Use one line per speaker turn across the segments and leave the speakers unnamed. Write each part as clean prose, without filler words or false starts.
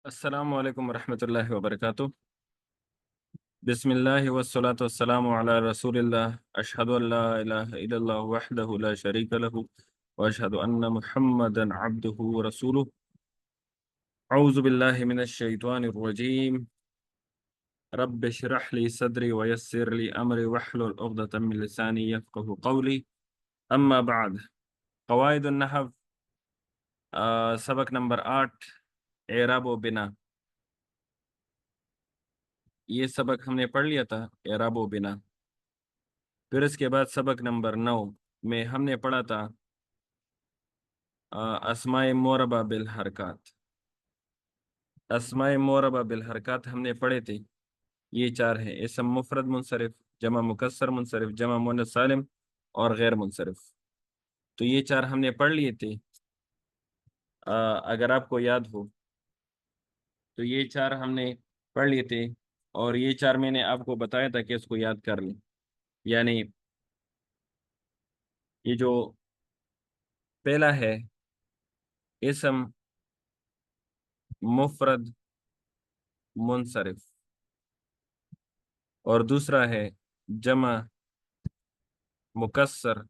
السلام علیکم ورحمۃ اللہ وبرکاتہ۔ بسم اللہ والصلاة والسلام علی رسول اللہ، اشہد ان لا الہ الا اللہ وحدہ لا شریک لہ واشہد ان محمدا عبدہ ورسولہ۔ اعوذ باللہ من الشیطان الرجیم، رب اشرح لی صدری ویسر لی امری واحلل عقدۃ من لسانی یفقہوا قولی، اما بعد۔ قواعد النحو، سبق نمبر 8، اعراب و بنا۔ یہ سبق ہم نے پڑھ لیا تھا، اعراب و بنا۔ پھر اس کے بعد سبق نمبر 9 میں ہم نے پڑھا تھا اسماء معربہ بالحرکات۔ اسماء معربہ بالحرکات ہم نے پڑھے تھے، یہ 4 ہیں: اسم مفرد منصرف، جمع مکسر منصرف، جمع مؤنث سالم اور غیر منصرف۔ تو یہ 4 ہم نے پڑھ لیے تھے۔ اگر آپ کو یاد ہو تو یہ 4 ہم نے پڑھ لیے تھے، اور یہ 4 میں نے آپ کو بتایا تھا کہ اس کو یاد کر لیں۔ یعنی یہ جو پہلا ہے اسم مفرد منصرف، اور دوسرا ہے جمع مکسر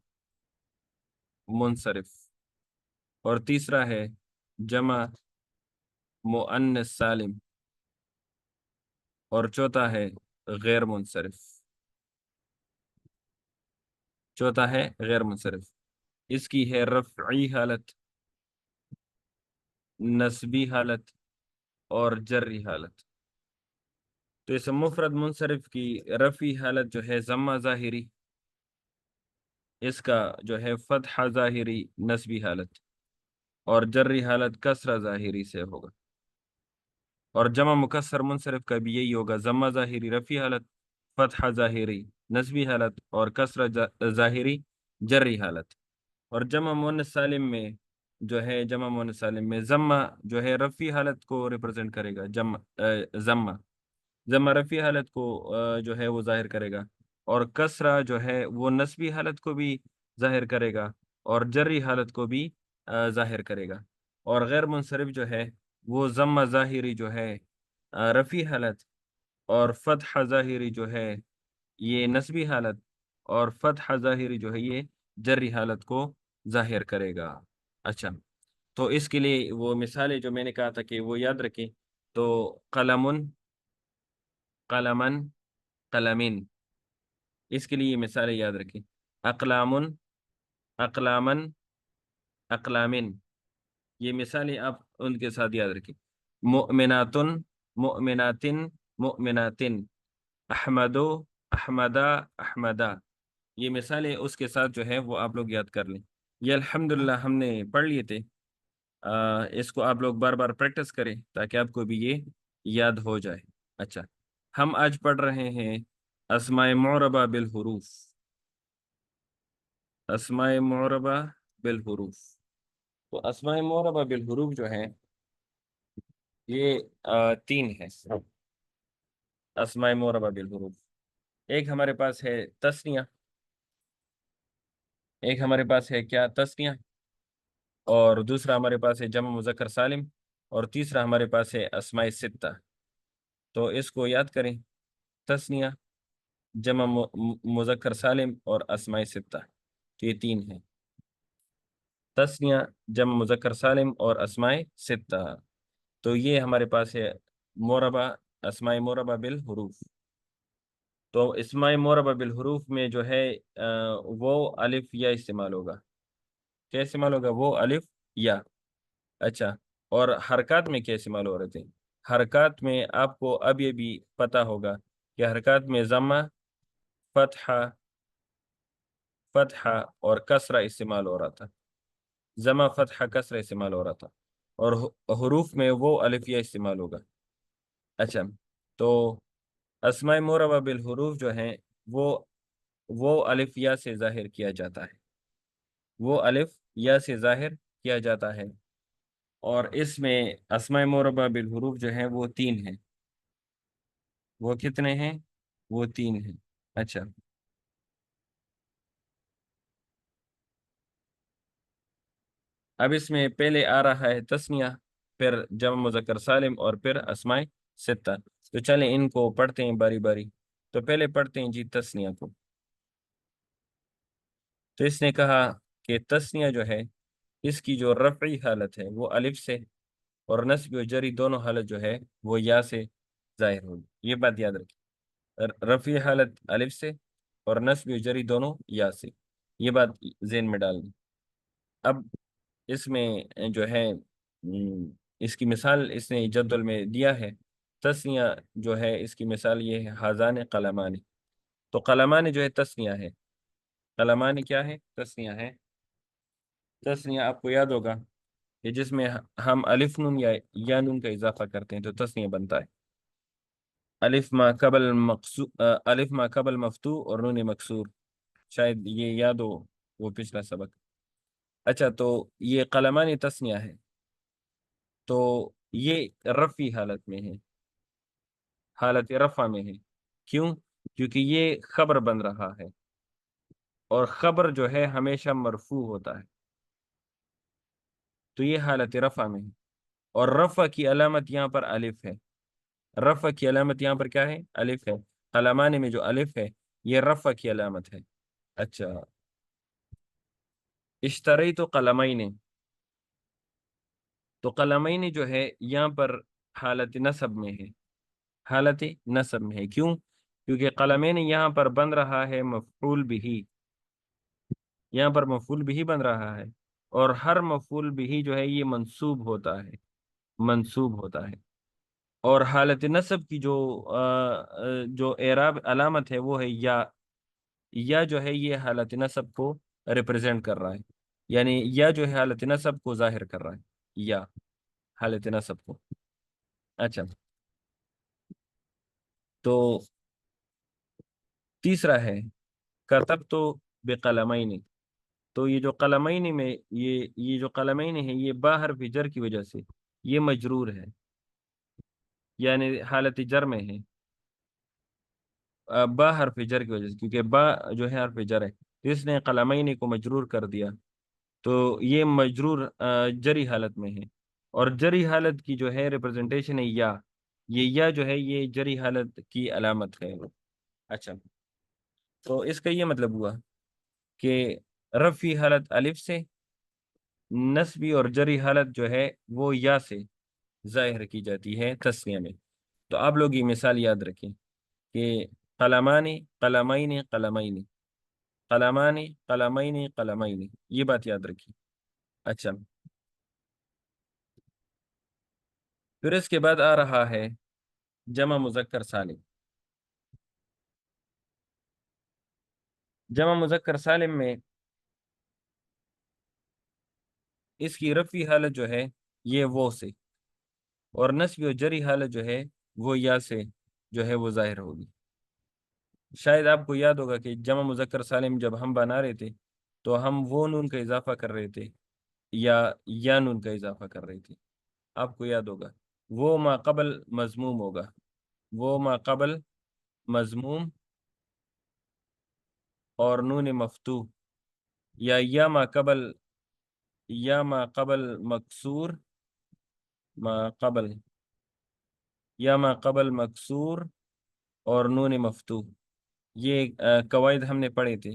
منصرف، اور تیسرا ہے جمع مؤنث سالم، اور چوتھا ہے غیر منصرف۔ چوتھا ہے غیر منصرف۔ اس کی ہے رفعی حالت، نسبی حالت اور جری حالت۔ تو اس مفرد منصرف کی رفعی حالت جو ہے ضمہ ظاہری، اس کا جو ہے فتحہ ظاہری نسبی حالت، اور جری حالت کسرہ ظاہری سے ہوگا۔ اور جمع مکسر منصرف کا بھی یہی ہوگا، ضمہ ظاہری رفعی حالت، فتحہ ظاہری نسبی حالت، اور کسرہ ظاہری جری حالت۔ اور جمع مؤنث سالم میں جو ہے، جمع مؤنث سالم میں ضمہ جو ہے رفعی حالت کو ریپرزینٹ کرے گا، ضمہ ضمہ رفعی حالت کو جو ہے وہ ظاہر کرے گا، اور کسرہ جو ہے وہ نسبی حالت کو بھی ظاہر کرے گا اور جری حالت کو بھی ظاہر کرے گا۔ اور غیر منصرف جو ہے وہ ضمہ ظاہری جو ہے رفعی حالت، اور فتح ظاہری جو ہے یہ نسبی حالت، اور فتح ظاہری جو ہے یہ جری حالت کو ظاہر کرے گا۔ اچھا، تو اس کے لیے وہ مثالیں جو میں نے کہا تھا کہ وہ یاد رکھیں، تو قلم، قلمن، قلمن، اس کے لیے یہ مثالیں یاد رکھیں۔ اقلام، اقلامن، اقلامن، یہ مثالیں آپ ان کے ساتھ یاد رکھیں۔ مؤمنات، مؤمناتن، مؤمناتن، احمد، احمدا، احمدا، یہ مثالیں اس کے ساتھ جو ہے وہ آپ لوگ یاد کر لیں۔ یہ الحمدللہ ہم نے پڑھ لیے تھے۔ اس کو آپ لوگ بار بار پریکٹس کریں تاکہ آپ کو بھی یہ یاد ہو جائے۔ اچھا، ہم آج پڑھ رہے ہیں اسماء معربہ بالحروف۔ اسماء معربہ بالحروف، تو اسماء معربہ بالحروف جو ہیں یہ 3 ہیں اسماء معربہ بالحروف۔ ایک ہمارے پاس ہے تثنیہ، ایک ہمارے پاس ہے کیا؟ تثنیہ، اور دوسرا ہمارے پاس ہے جمع مذکر سالم، اور تیسرا ہمارے پاس ہے اسماء ستہ۔ تو اس کو یاد کریں، تثنیہ، جمع مذکر سالم اور اسماء ستہ، تو یہ 3 ہیں: تثنیہ، جمع مذکر سالم اور اسماء ستہ۔ تو یہ ہمارے پاس ہے معربہ، اسماء معربہ بالحروف۔ تو اسماء معربہ بالحروف میں جو ہے وہ الف یا استعمال ہوگا۔ کیا استعمال ہوگا؟ وہ الف یا۔ اچھا، اور حرکات میں کیا استعمال ہو رہے تھے؟ حرکات میں آپ کو اب یہ بھی پتہ ہوگا کہ حرکات میں ضمہ، فتحہ، فتحہ اور کسرہ استعمال ہو رہا تھا، ضمہ فتحہ کسرہ استعمال ہو رہا تھا، اور حروف میں وہ الف یا استعمال ہوگا۔ اچھا، تو اسماء معربہ بالحروف جو ہیں وہ الف یا سے ظاہر کیا جاتا ہے، وہ الف یا سے ظاہر کیا جاتا ہے، اور اس میں اسماء معربہ بالحروف جو ہیں وہ 3 ہیں۔ وہ کتنے ہیں؟ وہ 3 ہیں۔ اچھا، اب اس میں پہلے آ رہا ہے تثنیہ، پھر جمع مذکر سالم اور پھر اسماء ستہ۔ تو چلیں ان کو پڑھتے ہیں باری باری۔ تو پہلے پڑھتے ہیں جی تسنیہ کو۔ تو اس نے کہا کہ تسنیہ جو ہے اس کی جو رفعی حالت ہے وہ الف سے، اور نصب و جری دونوں حالت جو ہے وہ یا سے ظاہر ہوگی۔ یہ بات یاد رکھیں، رفعی حالت الف سے اور نصب و جری دونوں یا سے، یہ بات ذہن میں ڈال دیں۔ اب اس میں جو ہے اس کی مثال اس نے جدول میں دیا ہے۔ تسنیہ جو ہے اس کی مثال یہ ہے حاضان قلمان۔ تو قلمان جو ہے تسنیہ ہے، قلمان کیا ہے؟ تسنیہ ہے۔ تسنیہ آپ کو یاد ہوگا کہ جس میں ہم الف نون یا نون کا اضافہ کرتے ہیں تو تسنیہ بنتا ہے۔ الف ما قبل مفتو اور نون مکسور، شاید یہ یاد ہو وہ پچھلا سبق۔ اچھا، تو یہ قلمان تسنیہ ہے، تو یہ رفعی حالت میں ہے، حالت رفع میں ہے۔ کیوں؟ کیونکہ یہ خبر بن رہا ہے، اور خبر جو ہے ہمیشہ مرفوع ہوتا ہے، تو یہ حالت رفع میں ہے۔ اور رفع کی علامت یہاں پر الف ہے، رفع کی علامت یہاں پر کیا ہے؟ الف ہے۔ قلمان میں جو الف ہے یہ رفع کی علامت ہے۔ اچھا، اشتری تو قلمین، تو قلمین جو ہے یہاں پر حالت نصب میں ہے، حالت نصب میں ہے۔ کیوں؟ کیونکہ قلمین یہاں پر بن رہا ہے مفعول بھی، یہاں پر مفعول بھی بن رہا ہے، اور ہر مفعول بھی جو ہے یہ منصوب ہوتا ہے، منصوب ہوتا ہے۔ اور حالت نصب کی جو اعراب علامت ہے وہ ہے یا۔ یا جو ہے یہ حالت نصب کو ریپرزینٹ کر رہا ہے، یعنی یا جو ہے حالت نصب کو ظاہر کر رہا ہے، یا حالت نصب کو۔ اچھا، تو تیسرا ہے کتب تو بقلمین۔ تو یہ جو قلمین میں یہ جو قلمین ہے یہ با حرف جر کی وجہ سے یہ مجرور ہے، یعنی حالت جر میں ہے، با حرف جر کی وجہ سے، کیونکہ با جو ہے حرف جر ہے تو اس نے قلمین کو مجرور کر دیا، تو یہ مجرور جری حالت میں ہے، اور جری حالت کی جو ہے ریپرزنٹیشن ہے یا، یہ یا جو ہے یہ جری حالت کی علامت ہے۔ اچھا، تو اس کا یہ مطلب ہوا کہ رفعی حالت الف سے، نصبی اور جری حالت جو ہے وہ یا سے ظاہر کی جاتی ہے تسنیہ میں۔ تو آپ لوگ یہ مثال یاد رکھیں کہ قلمان قلمین قلمین، قلمان قلمین قلمین، یہ بات یاد رکھیں۔ اچھا، پھر اس کے بعد آ رہا ہے جمع مذکر سالم۔ جمع مذکر سالم میں اس کی رفعی حالت جو ہے یہ وہ سے، اور نصب و جری حالت جو ہے وہ یا سے جو ہے وہ ظاہر ہوگی۔ شاید آپ کو یاد ہوگا کہ جمع مذکر سالم جب ہم بنا رہے تھے تو ہم وہ نون کا اضافہ کر رہے تھے یا نون کا اضافہ کر رہے تھے، آپ کو یاد ہوگا۔ وہ ما قبل مضموم ہوگا، وہ ما قبل مضموم اور نون مفتوح، یا ما قبل مکسور، ما قبل، یا ما قبل مکسور اور نون مفتوح۔ یہ قواعد ہم نے پڑھے تھے،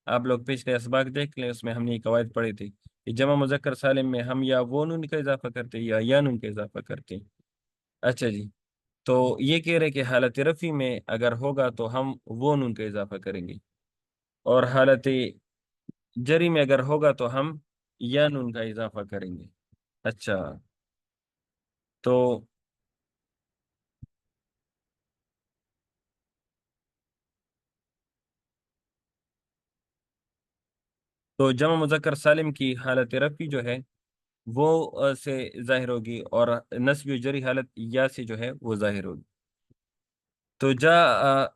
آپ لوگ پچھلے اسباق دیکھ لیں، اس میں ہم نے یہ قواعد پڑھے تھے کہ جمع مذکر سالم میں ہم یا وہ نون کا اضافہ کرتے یا نون کا اضافہ کرتے۔ اچھا جی، تو یہ کہہ رہے کہ حالت رفع میں اگر ہوگا تو ہم وہ نون کا اضافہ کریں گے، اور حالت جری میں اگر ہوگا تو ہم یا نون کا اضافہ کریں گے۔ اچھا، تو جمع مذکر سالم کی حالت رفع جو ہے وہ سے ظاہر ہوگی، اور نصب و جری حالت یا سے جو ہے وہ ظاہر ہوگی۔ تو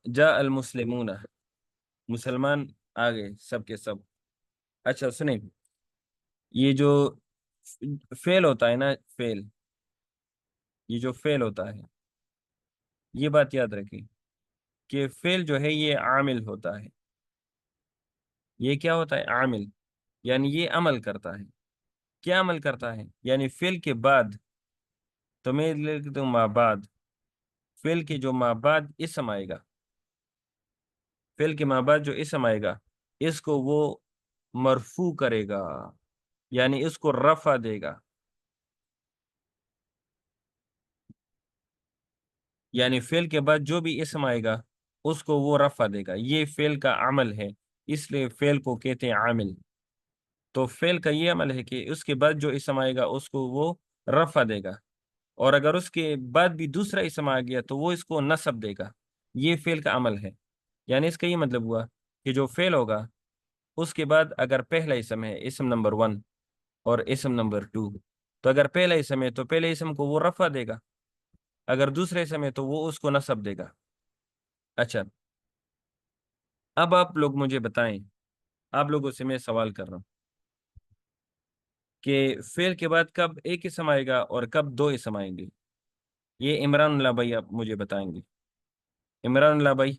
جا المسلمون، مسلمان آ گئے سب کے سب۔ اچھا سنیں، یہ جو فعل ہوتا ہے نا، فعل، یہ جو فعل ہوتا ہے یہ بات یاد رکھیں کہ فعل جو ہے یہ عامل ہوتا ہے۔ یہ کیا ہوتا ہے؟ عامل، یعنی یہ عمل کرتا ہے۔ کیا عمل کرتا ہے؟ یعنی فعل کے بعد تو میں لکھ دیتا ہوں ما بعد، فعل کے جو ما بعد اسم آئے گا، فعل کے ما بعد جو اسم آئے گا اس کو وہ مرفوع کرے گا، یعنی اس کو رفع دے گا، یعنی فعل کے بعد جو بھی اسم آئے گا اس کو وہ رفع دے گا، یہ فعل کا عمل ہے، اس لیے فعل کو کہتے ہیں عامل۔ تو فعل کا یہ عمل ہے کہ اس کے بعد جو اسم آئے گا اس کو وہ رفع دے گا، اور اگر اس کے بعد بھی دوسرا اسم آ گیا تو وہ اس کو نصب دے گا، یہ فعل کا عمل ہے۔ یعنی اس کا یہ مطلب ہوا کہ جو فعل ہوگا اس کے بعد اگر پہلا اسم ہے، اسم نمبر 1 اور اسم نمبر 2، تو اگر پہلا اسم ہے تو پہلے اسم کو وہ رفع دے گا، اگر دوسرے اسم ہے تو وہ اس کو نصب دے گا۔ اچھا، اب آپ لوگ مجھے بتائیں، آپ لوگوں سے میں سوال کر رہا ہوں کہ فعل کے بعد کب ایک اسم آئے گا اور کب دو اسم آئیں گے؟ یہ عمران اللہ بھائی آپ مجھے بتائیں گے، عمران اللہ بھائی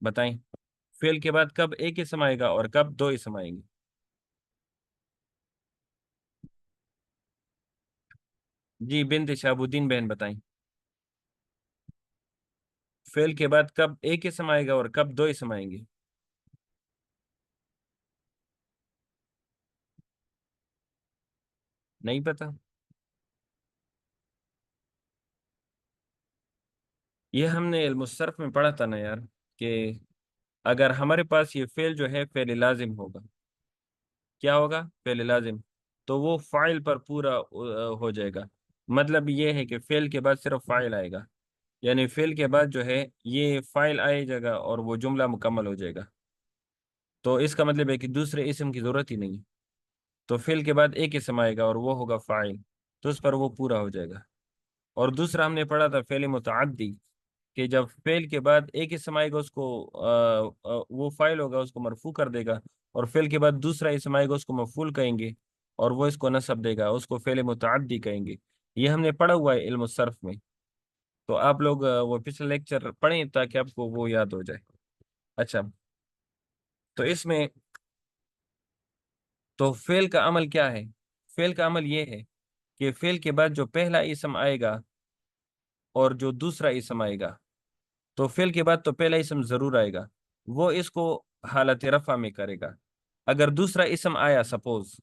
بتائیں، فعل کے بعد کب ایک اسم آئے گا اور کب دو اسم آئیں گے؟ جی بنت شہاب الدین بہن بتائیں، فعل کے بعد کب ایک اسم آئے گا اور کب دو اسم آئیں گے؟ نہیں پتا؟ یہ ہم نے علم الصرف میں پڑھا تھا نا یار، کہ اگر ہمارے پاس یہ فعل جو ہے فعل لازم ہوگا، کیا ہوگا؟ فعل لازم، تو وہ فاعل پر پورا ہو جائے گا، مطلب یہ ہے کہ فعل کے بعد صرف فاعل آئے گا، یعنی فعل کے بعد جو ہے یہ فاعل آئے جائے گا اور وہ جملہ مکمل ہو جائے گا، تو اس کا مطلب ہے کہ دوسرے اسم کی ضرورت ہی نہیں ہے، تو فعل کے بعد ایک اسم آئے گا اور وہ ہوگا فاعل، تو اس پر وہ پورا ہو جائے گا۔ اور دوسرا ہم نے پڑھا تھا فعل متعدی، کہ جب فعل کے بعد ایک اسم آئے گا اس کو وہ فاعل ہوگا اس کو مرفوع کر دے گا، اور فعل کے بعد دوسرا اسم آئے گا اس کو مفعول کہیں گے، اور وہ اس کو نصب دے گا، اس کو فعل متعدی کہیں گے۔ یہ ہم نے پڑھا ہوا ہے علم الصرف میں، تو آپ لوگ وہ پچھلا لیکچر پڑھیں تاکہ آپ کو وہ یاد ہو جائے۔ اچھا، تو اس میں تو فعل کا عمل کیا ہے؟ فعل کا عمل یہ ہے کہ فعل کے بعد جو پہلا اسم آئے گا اور جو دوسرا اسم آئے گا، تو فعل کے بعد تو پہلا اسم ضرور آئے گا، وہ اس کو حالت رفع میں کرے گا۔ اگر دوسرا اسم آیا سپوز،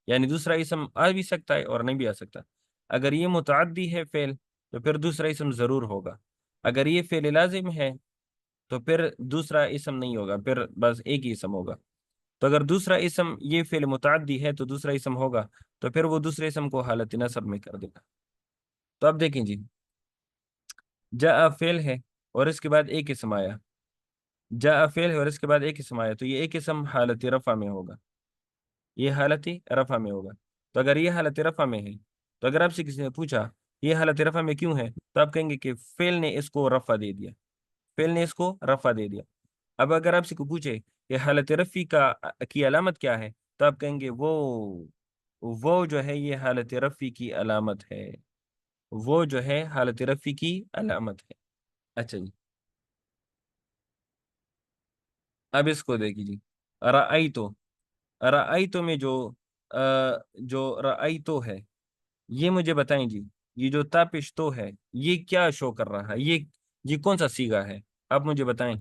یعنی دوسرا اسم آ بھی سکتا ہے اور نہیں بھی آ سکتا، اگر یہ متعدی ہے فعل تو پھر دوسرا اسم ضرور ہوگا، اگر یہ فعل لازم ہے تو پھر دوسرا اسم نہیں ہوگا، پھر بس ایک ہی اسم ہوگا۔ تو اگر دوسرا اسم یہ فعل متعدی ہے تو دوسرا اسم ہوگا، تو پھر وہ دوسرے اسم کو حالت نصب میں کر دے گا۔ تو اب دیکھیں جی، جاء فعل ہے اور اس کے بعد ایک اسم آیا، جاء فعل ہے اور اس کے بعد ایک اسم آیا، تو یہ ایک اسم حالت رفع میں ہوگا، یہ حالت رفع میں ہوگا۔ تو اگر یہ حالت رفع میں ہے، تو اگر آپ سے کسی نے پوچھا یہ حالت رفع میں کیوں ہے، تو آپ کہیں گے کہ فعل نے اس کو رفع دے دیا، فعل نے اس کو رفع دے دیا۔ اب اگر آپ سے کو پوچھے کہ حالت رفع کی علامت کیا ہے، تو آپ کہیں گے وہ جو ہے یہ حالت رفع کی علامت ہے، وہ جو ہے حالت رفع کی علامت ہے۔ اچھا جی، اب اس کو دیکھیے جی، رأیتو، رأیتو میں جو رأیتو ہے، یہ مجھے بتائیں جی، یہ جو تاپشتو ہے یہ کیا شو کر رہا ہے، یہ کون سا سیگا ہے؟ آپ مجھے بتائیں،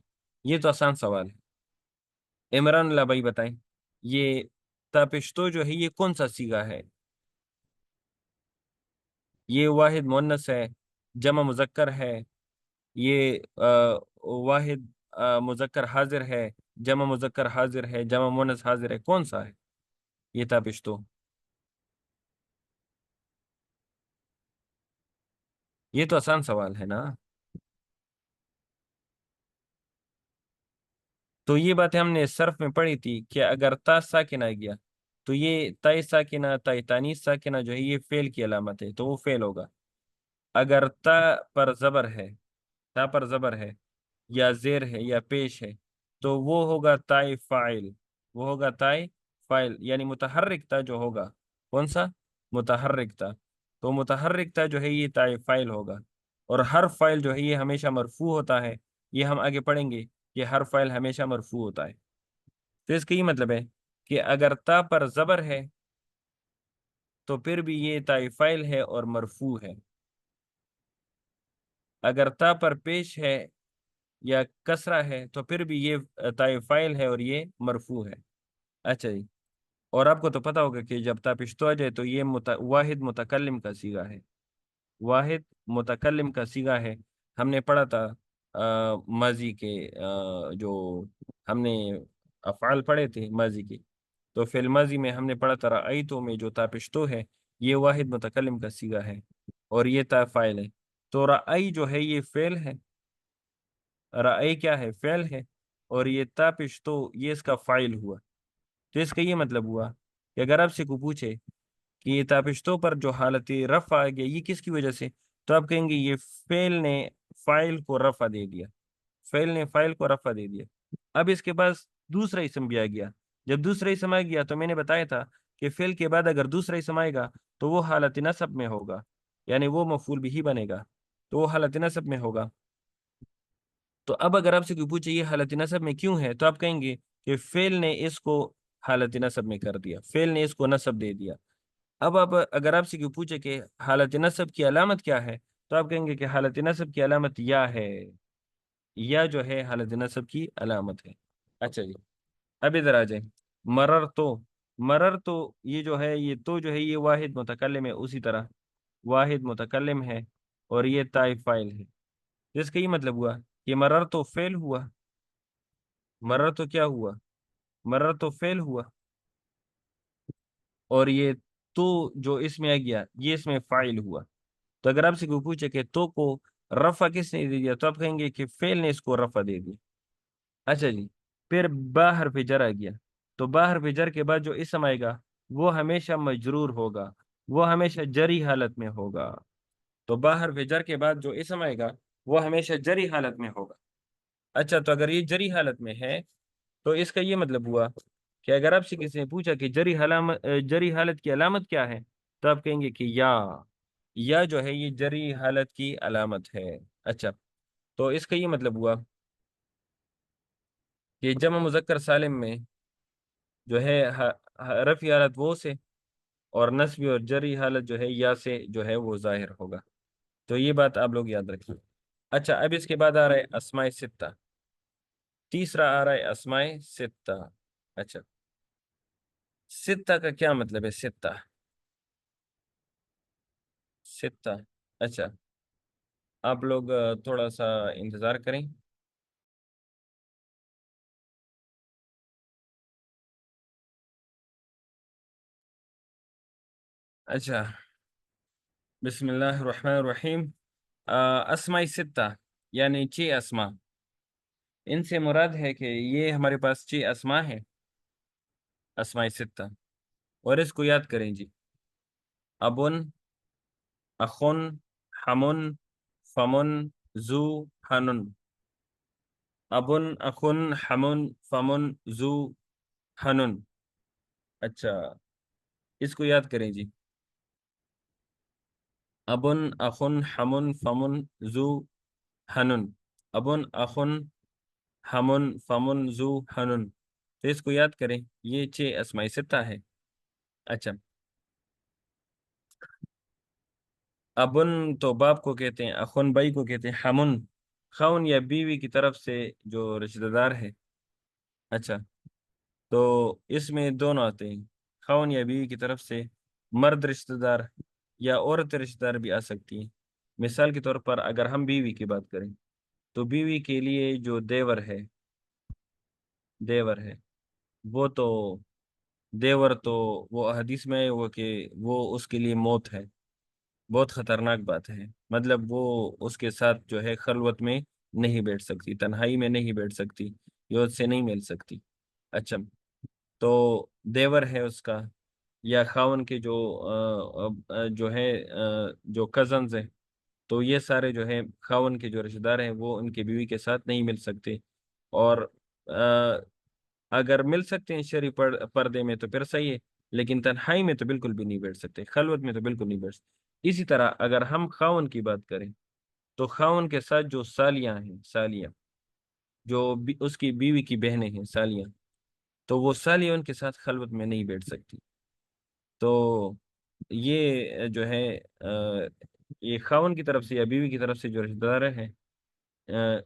یہ تو آسان سوال ہے، عمران اللہ بھائی بتائیں، یہ تاپشتو جو ہے یہ کون سا سیگا ہے؟ یہ واحد مؤنث ہے، جمع مذکر ہے، یہ واحد مذکر حاضر ہے، جمع مذکر حاضر ہے، جمع مؤنث حاضر ہے، کون سا ہے یہ تاپشتو؟ یہ تو آسان سوال ہے نا۔ تو یہ باتیں ہم نے صرف میں پڑھی تھی کہ اگر تا ساکنہ آ گیا تو یہ تاء ساکنہ تاء تانیث ساکنہ جو ہے یہ فعل کی علامت ہے، تو وہ فعل ہوگا۔ اگر تا پر زبر ہے، تا پر زبر ہے یا زیر ہے یا پیش ہے، تو وہ ہوگا تاء فاعل، وہ ہوگا تاء فاعل، یعنی متحرک تا جو ہوگا، کون سا؟ متحرک تا، تو متحرک تا جو ہے یہ تاء فاعل ہوگا، اور ہر فاعل جو ہے یہ ہمیشہ مرفوع ہوتا ہے، یہ ہم آگے پڑھیں گے کہ ہر فاعل ہمیشہ مرفوع ہوتا ہے۔ تو اس کا یہ مطلب ہے کہ اگر تا پر زبر ہے تو پھر بھی یہ تاء فاعل ہے اور مرفوع ہے، اگر تا پر پیش ہے یا کسرہ ہے تو پھر بھی یہ تائے فاعل ہے اور یہ مرفوع ہے. اچھا جی. اور آپ کو تو پتا ہوگا کہ جب تا پشتو آ جائے تو یہ واحد متکلم کا صیغہ ہے. واحد متکلم کا صیغہ ہے. ہم نے پڑھا تھا ماضی کے جو ہم نے افعال پڑھے تھے ماضی کے، تو فی الماضی میں ہم نے پڑھا تھا رأیتو میں جو تا پشتو ہے یہ واحد متکلم کا صیغہ ہے اور یہ تا فاعل ہے. تو رأی جو ہے یہ فعل ہے، رأی کیا ہے؟ فعل ہے، اور یہ تا پشتو یہ اس کا فاعل ہوا. تو اس کا یہ مطلب ہوا کہ اگر آپ سے کو پوچھے کہ یہ تابشتوں پر جو حالت رفع آ گیا یہ کس کی وجہ سے، تو آپ کہیں گے یہ فعل نے فاعل کو رفع دے دیا، فعل نے فاعل کو رفع دے دیا. اب اس کے پاس دوسرا اسم بھی آ گیا. جب دوسرا اسم آ گیا تو میں نے بتایا تھا کہ فعل کے بعد اگر دوسرا اسم آئے گا تو وہ حالت نصب میں ہوگا، یعنی وہ مفعول بھی بنے گا، تو وہ حالت نصب میں ہوگا. تو اب اگر آپ سے کوئی پوچھے یہ حالت نصب میں کیوں ہے، تو آپ کہیں گے کہ فعل نے اس کو حالت نصب میں کر دیا، فعل نے اس کو نصب دے دیا. اب آپ اگر آپ سے کوئی پوچھے کہ حالت نصب کی علامت کیا ہے، تو آپ کہیں گے کہ حالت نصب کی علامت یا ہے، یا جو ہے حالت نصب کی علامت ہے. اچھا جی. اب ادھر آ جائیں. مرر تو، مرر تو یہ جو ہے یہ تو جو ہے یہ واحد متکلم ہے، اسی طرح واحد متکلم ہے اور یہ طائف فاعل ہے. جس کا یہ مطلب ہوا کہ مرر تو فعل ہوا، مرر تو کیا ہوا؟ مرر تو فعل ہوا، اور یہ تو جو اس میں آ گیا یہ اس میں فاعل ہوا. تو اگر آپ سے کوئی پوچھے کہ تو کو رفع کس نے دے دیا، تو آپ کہیں گے کہ فعل نے اس کو رفع دے دیا. اچھا جی. پھر با حرف جر آ گیا. تو با حرف جر کے بعد جو اسم آئے گا وہ ہمیشہ مجرور ہوگا، وہ ہمیشہ جری حالت میں ہوگا. تو با حرف جر کے بعد جو اسم آئے گا وہ ہمیشہ جری حالت میں ہوگا. اچھا. تو اگر یہ جری حالت میں ہے تو اس کا یہ مطلب ہوا کہ اگر آپ سے کسی نے پوچھا کہ جری حالت کی علامت کیا ہے، تو آپ کہیں گے کہ یا جو ہے یہ جری حالت کی علامت ہے. اچھا. تو اس کا یہ مطلب ہوا کہ جمع مذکر سالم میں جو ہے رفعی حالت وہ سے، اور نصبی اور جری حالت جو ہے یا سے جو ہے وہ ظاہر ہوگا. تو یہ بات آپ لوگ یاد رکھیں. اچھا. اب اس کے بعد آ رہا ہے اسماء ستہ. تیسرا آ رہا ہے اسماء ستہ. اچھا. ستہ کا کیا مطلب ہے؟ ستہ، ستہ. اچھا. آپ لوگ تھوڑا سا انتظار کریں. اچھا. بسم اللہ الرحمن الرحیم. اسماء ستہ یعنی 6 اسماء. ان سے مراد ہے کہ یہ ہمارے پاس 6 اسماء ہیں، اسماء ستہ. اور اس کو یاد کریں جی. ابن، اخن، حمن، فمن، زو، حنن. ابن، اخن، حمن، فمن، زو، حنن. اچھا. اس کو یاد کریں جی. ابن، اخن، حمن، فمن، زو، حنن. ابن، اخن، حمن، فمن، زو، حنن. تو اس کو یاد کریں، یہ 6 اسماء ستہ ہے. اچھا. ابن تو باپ کو کہتے ہیں، اخن بھائی کو کہتے ہیں، حمن خون یا بیوی کی طرف سے جو رشتہ دار ہے. اچھا. تو اس میں دونوں آتے ہیں، خون یا بیوی کی طرف سے مرد رشتہ دار یا عورت رشتہ دار بھی آ سکتی ہیں. مثال کے طور پر اگر ہم بیوی کی بات کریں تو بیوی کے لیے جو دیور ہے، دیور ہے وہ تو، دیور تو وہ حدیث میں ہے وہ کہ وہ اس کے لیے موت ہے، بہت خطرناک بات ہے. مطلب وہ اس کے ساتھ جو ہے خلوت میں نہیں بیٹھ سکتی، تنہائی میں نہیں بیٹھ سکتی، یہ اس سے نہیں مل سکتی. اچھا. تو دیور ہے اس کا، یا خاون کے جو جو ہے جو کزنز ہیں، تو یہ سارے جو ہیں خاون کے جو رشتہ دار ہیں وہ ان کی بیوی کے ساتھ نہیں مل سکتے. اور آ، اگر مل سکتے ہیں شرعی پردے میں تو پھر صحیح ہے، لیکن تنہائی میں تو بالکل بھی نہیں بیٹھ سکتے، خلوت میں تو بالکل نہیں بیٹھ سکتے. اسی طرح اگر ہم خاون کی بات کریں تو خاون کے ساتھ جو سالیاں ہیں، سالیاں جو اس کی بیوی کی بہنیں ہیں سالیاں، تو وہ سالیاں ان کے ساتھ خلوت میں نہیں بیٹھ سکتی. تو یہ جو ہے یہ خاون کی طرف سے یا بیوی کی طرف سے جو رشتہ دار ہیں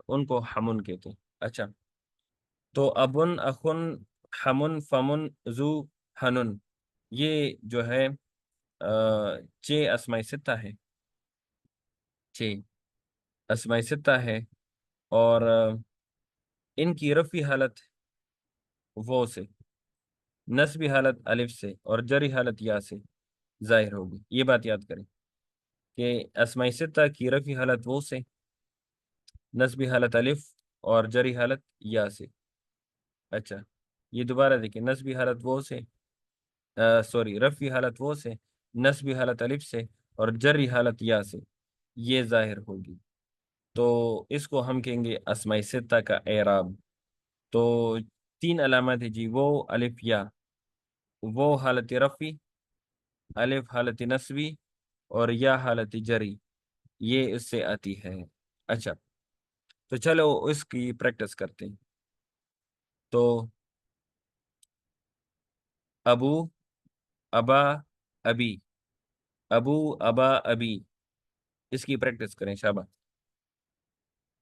ان کو حمن کہتے ہیں۔ اچھا، تو ابن، اخن، حمن، فمن، زو، حنن، یہ جو ہے چھ اسماء ستہ ہے، چھ اسماء ستہ ہے، اور ان کی رفعی حالت وہ سے، نصبی حالت الف سے، اور جری حالت یا سے ظاہر ہوگی۔ یہ بات یاد کریں کہ اسماء ستہ کی رفعی حالت وہ سے، نصبی حالت الف، اور جری حالت یا سے۔ اچھا، یہ دوبارہ دیکھیں، نصبی حالت وہ سے، سوری، رفعی حالت وہ سے، نصبی حالت الف سے، اور جری حالت یا سے یہ ظاہر ہوگی، تو اس کو ہم کہیں گے اسماء ستہ کا اعراب۔ تو تین علامات ہے جی، وہ الف یا، وہ حالت رفعی، الف حالت نصبی، اور یا حالت جری، یہ اس سے آتی ہے۔ اچھا، تو چلو اس کی پریکٹس کرتے ہیں۔ تو ابو، ابا، ابی، ابو، ابا، ابی، اس کی پریکٹس کریں شابہ۔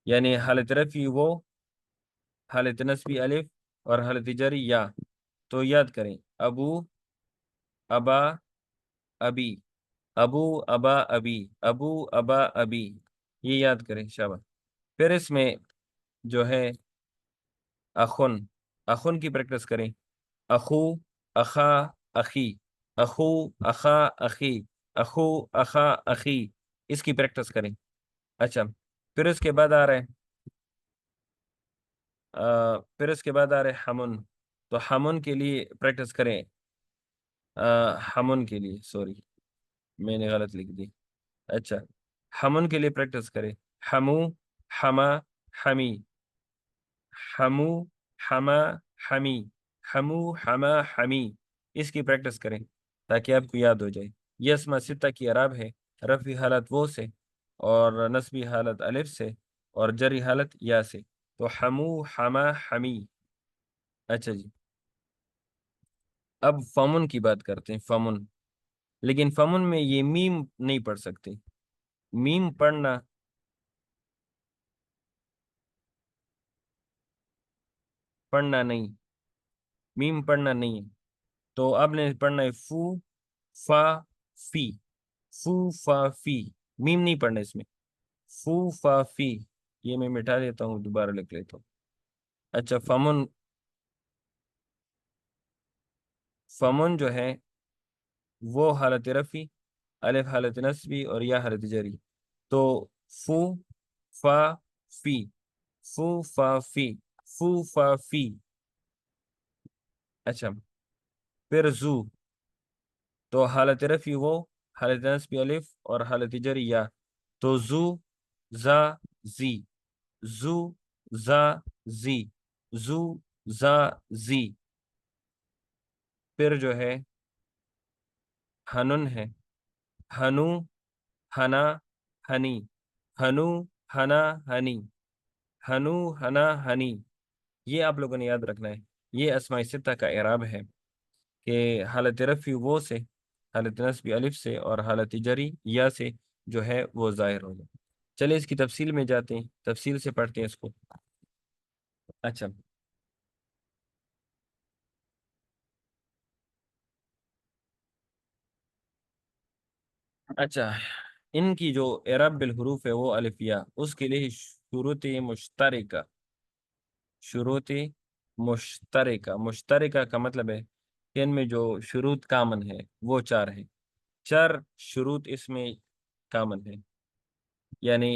یعنی حالت رفعی وہ، حالت نصبی الف، اور حالت جری یا، تو یاد کریں ابو، ابا، ابی، ابو، ابا، ابی، ابو، ابا، ابی، یہ یاد کریں شابہ۔ پھر اس میں جو ہے اخن، اخن کی پریکٹس کریں، اخو، اخا، اخی، اخو، اخا، اخی، اخو، اخا، اخی، اس کی پریکٹس کریں۔ اچھا، پھر اس کے بعد آ رہے پھر اس کے بعد آ رہے حمن، تو حمن کے لیے پریکٹس کریں، حمن کے لیے، سوری میں نے غلط لکھ دی۔ اچھا، حمن کے لیے پریکٹس کریں، حمو، حما، حمی، حمو، حما، حمی، حمو، حما، حمی، اس کی پریکٹس کریں تاکہ آپ کو یاد ہو جائے۔ یہ اسماء ستہ کی اعراب ہے، رفعی حالت وہ سے، اور نصبی حالت الف سے، اور جری حالت یا سے، تو حمو، حما، حمی۔ اچھا جی، اب فمن کی بات کرتے ہیں، فمن، لیکن فمن میں یہ میم نہیں پڑھ سکتے، میم پڑھنا نہیں، میم پڑھنا نہیں ہے، تو آپ نے پڑھنا ہے فو، فا، فی، فو، فا، فی، میم نہیں پڑھنا اس میں، فو، فا، فی، یہ میں مٹا دیتا ہوں، دوبارہ لکھ لیتا ہوں۔ اچھا، فمن، فمن جو ہے وہ حالت رفی، الف حالت نصبی، اور یا حالت جری، تو فو، فا، فی، فو، فا، فی، فو، فا، فی۔ اچھا، پھر زو، تو حالت رفی وہ، حالت نصبی الف، اور حالت جری یا، تو زو، زا، زی، زو، زا، زی، زو، زا، زی۔ پھر جو ہے ہنن ہے، ہنو، ہنا، ہنی، ہنو، ہنا، ہنی، ہنو، ہنا، ہنی، یہ آپ لوگوں نے یاد رکھنا ہے۔ یہ اسماء ستہ کا اعراب ہے کہ حالت رفعی وہ سے، حالت نصبی الف سے، اور حالت جری یا سے جو ہے وہ ظاہر ہو جائے۔ چلے اس کی تفصیل میں جاتے ہیں، تفصیل سے پڑھتے ہیں اس کو۔ اچھا، اچھا، ان کی جو اعراب بالحروف ہے وہ الفیہ، اس کے لیے شروط مشترکہ، شروط مشترکہ، مشترکہ کا مطلب ہے کہ ان میں جو شروط کامن ہے وہ چار ہیں، چار شروط اس میں کامن ہے، یعنی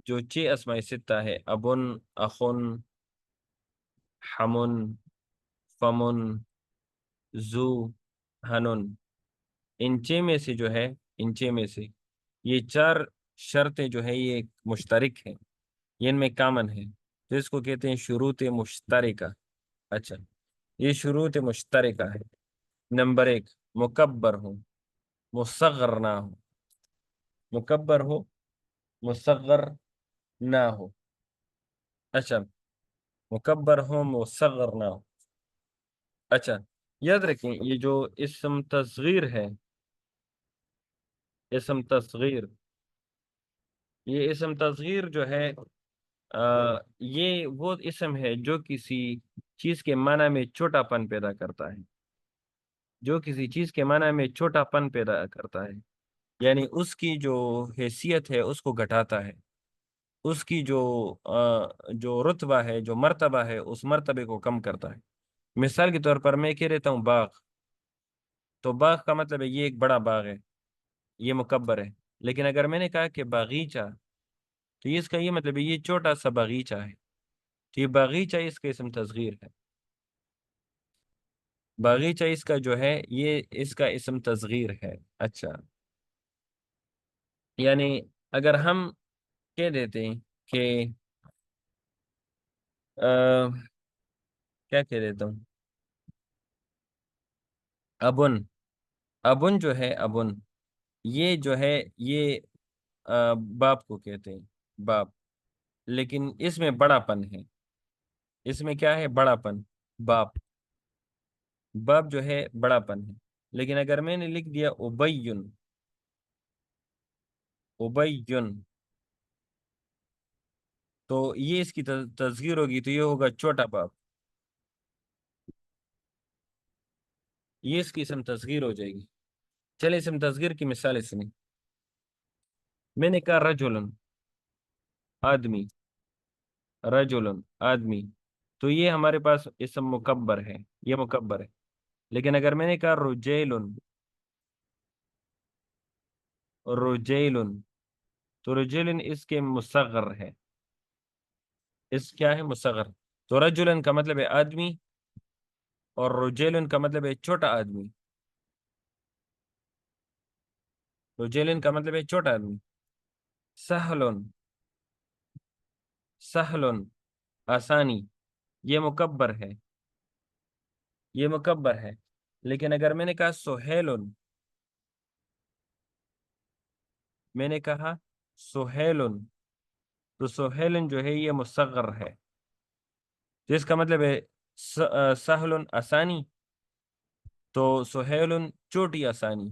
جو چھ اسماء ستہ ہے، ابن، اخن، حمن، فمن، زو، ہنن، ان چھ میں سے جو ہے، ان چھ میں سے یہ چار شرطیں جو ہے یہ مشترک ہیں، یہ ان میں کامن ہے، تو اس کو کہتے ہیں شروط مشترکہ۔ اچھا، یہ شروط مشترکہ ہے۔ نمبر ایک، مکبر ہو، مصغر نہ ہو، مکبر ہو، مصغر نہ ہو۔ اچھا، مکبر ہو، مصغر نہ ہو۔ اچھا، یاد رکھیں یہ جو اسم تصغیر ہے، اسم تصغیر یہ اسم تصغیر جو ہے یہ وہ اسم ہے جو کسی چیز کے معنی میں چھوٹا پن پیدا کرتا ہے، جو کسی چیز کے معنی میں چھوٹا پن پیدا کرتا ہے، یعنی اس کی جو حیثیت ہے اس کو گھٹاتا ہے، اس کی جو رتبہ ہے، جو مرتبہ ہے، اس مرتبے کو کم کرتا ہے۔ مثال کے طور پر میں کہہ رہتا ہوں باغ، تو باغ کا مطلب ہے یہ ایک بڑا باغ ہے، یہ مکبر ہے۔ لیکن اگر میں نے کہا کہ باغیچہ، تو یہ اس کا یہ مطلب ہے یہ چھوٹا سا باغیچہ ہے، تو یہ باغیچہ اس کا اسم تصغیر ہے۔ باغیچہ اس کا جو ہے یہ اس کا اسم تصغیر ہے۔ اچھا، یعنی اگر ہم کہہ دیتے ہیں کہ کیا کہہ دیتا ہوں، ابن، ابن جو ہے ابن، یہ جو ہے یہ باپ کو کہتے ہیں، باپ، لیکن اس میں بڑا پن ہے، اس میں کیا ہے؟ بڑا پن، باپ، باپ جو ہے بڑا پن ہے۔ لیکن اگر میں نے لکھ دیا ابین، ابین، تو یہ اس کی تصغیر ہوگی، تو یہ ہوگا چھوٹا باپ، یہ اس کی اسم تصغیر ہو جائے گی۔ چلے اسم تصغیر کی مثال اس میں نے کہا رجلن، آدمی، رجلن، آدمی، تو یہ ہمارے پاس اسم مکبر ہے، یہ مکبر ہے۔ لیکن اگر میں نے کہا رجیلن، رجیلن، تو رجیلن اس کے مصغر ہے، اس کیا ہے؟ مصغر۔ تو رجلن کا مطلب ہے آدمی، اور رجیلن کا مطلب ہے چھوٹا آدمی، رجیلن کا مطلب ہے چھوٹا آدمی۔ سہلن، سہلن، آسانی، یہ مکبر ہے، یہ مکبر ہے۔ لیکن اگر میں نے کہا سہیلن، میں نے کہا سہیلن، تو سہیلن جو ہے یہ مصغر ہے، جس کا مطلب ہے سہلن، آسانی، تو سہیلن چھوٹی آسانی،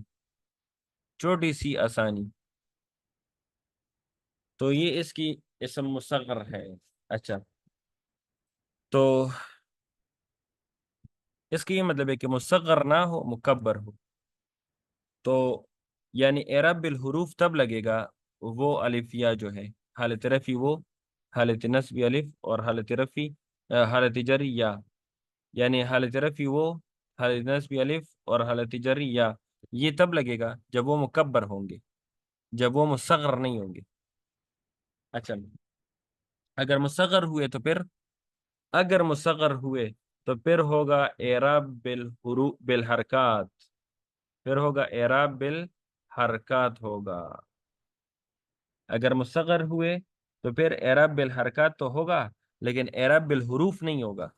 چھوٹی سی آسانی، تو یہ اس کی اسم مصغر ہے۔ اچھا، تو اس کا یہ مطلب ہے کہ مصغر نہ ہو، مکبر ہو، تو یعنی اعراب بالحروف تب لگے گا وہ الف یا جو ہے، حالت رفی وہ، حالت نصب الف، اور حالت رفی حالت جری یا، یعنی حالت رفی وہ، حالت نصب الف، اور حالت جری یا، یہ تب لگے گا جب وہ مکبر ہوں گے، جب وہ مصغر نہیں ہوں گے۔ اچھا، اگر مصغر ہوئے تو پھر، اگر مصغر ہوئے تو پھر ہوگا اعراب بالحروف، بالحرکات، پھر ہوگا اعراب بالحرکات ہوگا۔ اگر مصغر ہوئے تو پھر اعراب بالحرکات تو ہوگا، لیکن اعراب بالحروف نہیں ہوگا،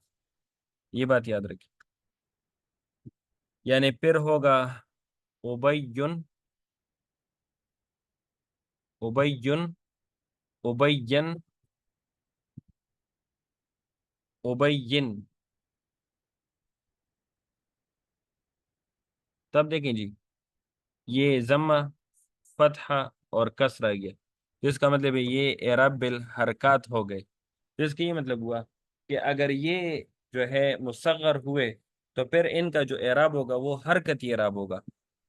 یہ بات یاد رکھیں۔ یعنی پھر ہوگا ابین، ابین، ابین، ابین، تب دیکھیں جی، یہ ضمہ، فتحہ اور کسر آ گیا، تو اس کا مطلب ہے یہ اعراب بالحرکات ہو گئے۔ تو اس کا یہ مطلب ہوا کہ اگر یہ جو ہے مصغر ہوئے تو پھر ان کا جو اعراب ہوگا وہ حرکتی اعراب ہوگا،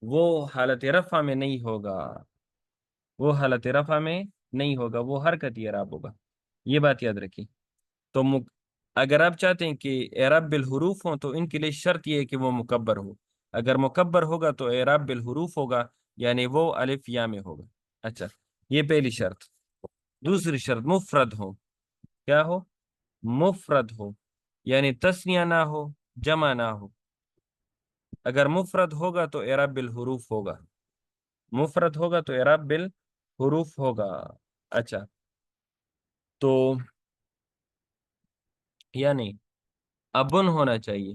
وہ حالت رفع میں نہیں ہوگا، وہ حالت رفع میں نہیں ہوگا، وہ حرکتی اعراب ہوگا، یہ بات یاد رکھیں۔ تو اگر آپ چاہتے ہیں کہ اعراب بالحروف ہوں تو ان کے لیے شرط یہ ہے کہ وہ مکبر ہو، اگر مکبر ہوگا تو اعراب بالحروف ہوگا، یعنی وہ الف یا میں ہوگا۔ اچھا، یہ پہلی شرط۔ دوسری شرط مفرد ہو، کیا ہو؟ مفرد ہو، یعنی تثنیہ نہ ہو، جمع نہ ہو۔ اگر مفرد ہوگا تو اعراب بالحروف ہوگا، مفرد ہوگا تو اعراب بالحروف ہوگا۔ اچھا، تو یعنی ابن ہونا چاہیے،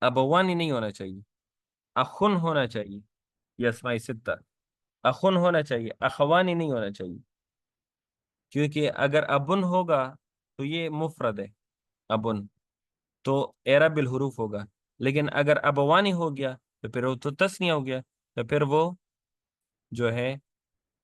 ابوانی نہیں ہونا چاہیے، اخن ہونا چاہیے، یہ اسماء ستہ، اخن ہونا چاہیے، اخوانی نہیں ہونا چاہیے، کیونکہ اگر ابن ہوگا تو یہ مفرد ہے، ابن، تو اعراب بالحروف ہوگا، لیکن اگر ابوانی ہو گیا تو پھر وہ تو تثنیہ ہو گیا، تو پھر وہ جو ہے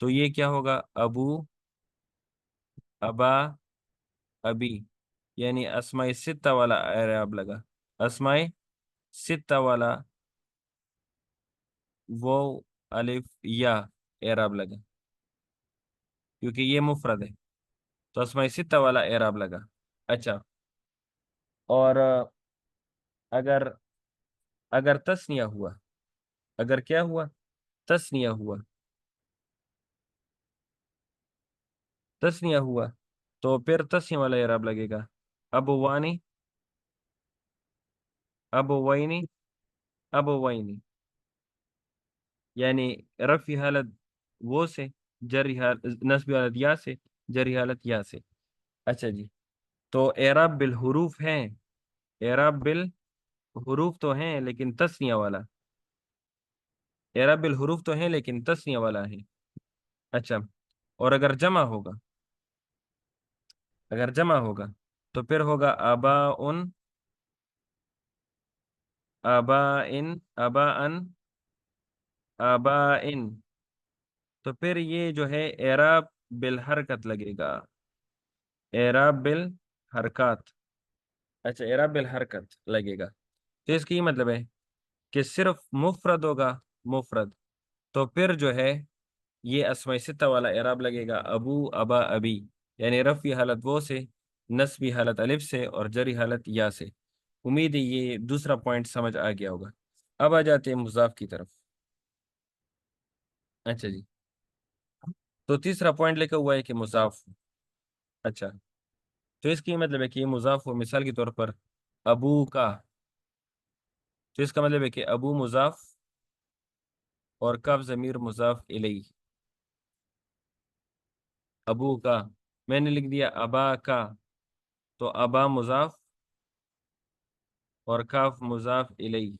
تو یہ کیا ہوگا؟ ابو، ابا، ابی، یعنی اسماء ستہ والا اعراب لگا، اسماء ستہ والا وہ الف یا اعراب لگا، کیونکہ یہ مفرد ہے تو اسماء ستہ والا اعراب لگا۔ اچھا، اور اگر اگر تسنیہ ہوا، اگر کیا ہوا؟ تسنیہ ہوا، تسنیہ ہوا تو پھر تسنیہ والا اعراب لگے گا، ابوانی، ابوینی، ابوینی، یعنی رفعی حالت وہ سے، جری حالت نصبی حالت یا سے، جری حالت یا سے۔ اچھا جی، تو اعراب بالحروف ہیں، اعراب بالحروف تو ہیں لیکن تسنیہ والا، اعراب بالحروف تو ہیں لیکن تسنیہ والا ہے۔ اچھا، اور اگر جمع ہوگا، اگر جمع ہوگا تو پھر ہوگا آباء، آباء، آباء، آباء، تو پھر یہ جو ہے اعراب بالحرکت لگے گا، اعراب بالحرکات۔ اچھا، اعراب بالحرکت لگے گا، تو اس کی یہ مطلب ہے کہ صرف مفرد ہوگا، مفرد، تو پھر جو ہے یہ اسماء ستہ والا اعراب لگے گا، ابو، ابا، ابی، یعنی رفعی حالت وہ سے، نصبی حالت الف سے، اور جری حالت یا سے۔ امید ہے یہ دوسرا پوائنٹ سمجھ آ گیا ہوگا۔ اب آ جاتے ہیں مضاف کی طرف۔ اچھا جی، تو تیسرا پوائنٹ لکھا ہوا ہے کہ مضاف۔ اچھا، تو اس کی مطلب ہے کہ یہ مضاف ہو، مثال کے طور پر ابو کا، تو اس کا مطلب ہے کہ ابو مضاف اور کاف ضمیر مضاف الیہ، ابو کا، میں نے لکھ دیا ابا کا، تو ابا مضاف اور کاف مضاف الیہ،